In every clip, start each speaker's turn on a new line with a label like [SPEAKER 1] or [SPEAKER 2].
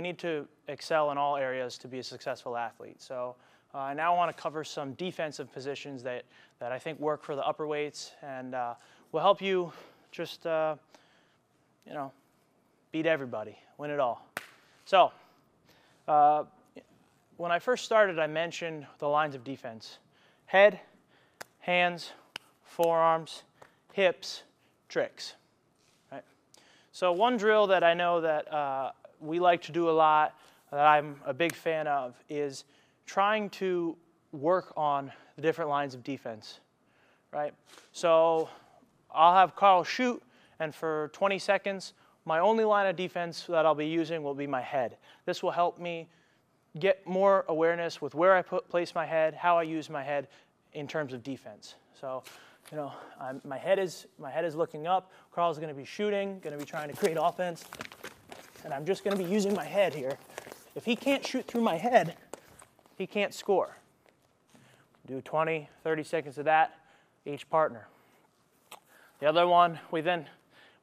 [SPEAKER 1] need to excel in all areas to be a successful athlete. So I now want to cover some defensive positions that I think work for the upper weights and will help you just you know, beat everybody, win it all. So when I first started, I mentioned the lines of defense: head, hands, forearms, hips, tricks. Right? So one drill that I know that we like to do a lot, that I'm a big fan of, is trying to work on the different lines of defense. Right? So I'll have Carl shoot, and for 20 seconds, my only line of defense that I'll be using will be my head. This will help me get more awareness with where I place my head, how I use my head in terms of defense. So, you know, my head is looking up. Carl's going to be shooting, going to be trying to create offense, and I'm just going to be using my head here. If he can't shoot through my head, he can't score. Do 20, 30 seconds of that, each partner. The other one we then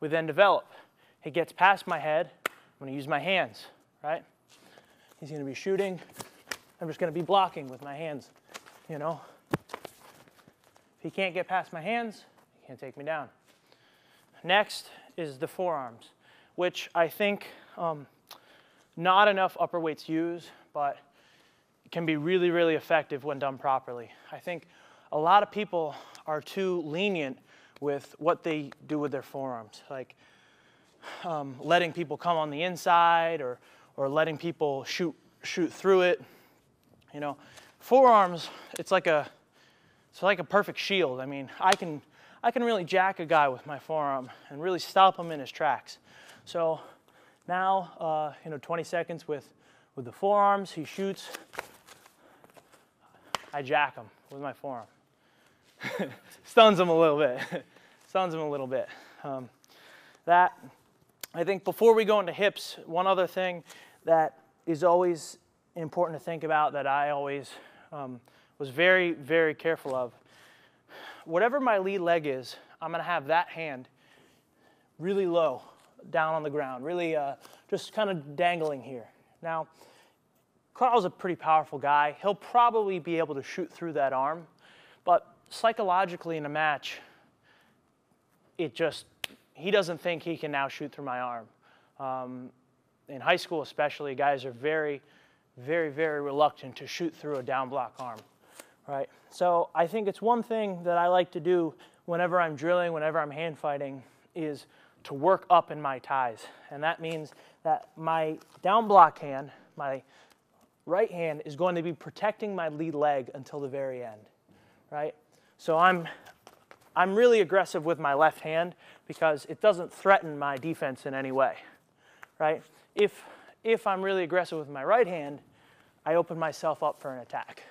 [SPEAKER 1] develop. He gets past my head, I'm going to use my hands, right? He's going to be shooting, I'm just going to be blocking with my hands, you know? If he can't get past my hands, he can't take me down. Next is the forearms, which I think not enough upper weights use, but can be really, really effective when done properly. I think a lot of people are too lenient with what they do with their forearms, like letting people come on the inside or letting people shoot through it. You know, forearms, it's like a perfect shield. I mean, I can really jack a guy with my forearm and really stop him in his tracks. So now, you know, 20 seconds with the forearms, he shoots, I jack him with my forearm. Stuns him a little bit. Stuns him a little bit. That, I think before we go into hips, one other thing that is always important to think about that I always was very, very careful of. Whatever my lead leg is, I'm going to have that hand really low, down on the ground, really just kind of dangling here. Now, Carl's a pretty powerful guy. He'll probably be able to shoot through that arm, but psychologically in a match, he doesn't think he can now shoot through my arm. In high school especially, guys are very, very, very reluctant to shoot through a down block arm, right? So I think it's one thing that I like to do whenever I'm drilling, whenever I'm hand fighting, is to work up in my ties. And that means that my down block hand, my right hand, is going to be protecting my lead leg until the very end, right? So I'm really aggressive with my left hand because it doesn't threaten my defense in any way, right? If I'm really aggressive with my right hand, I open myself up for an attack.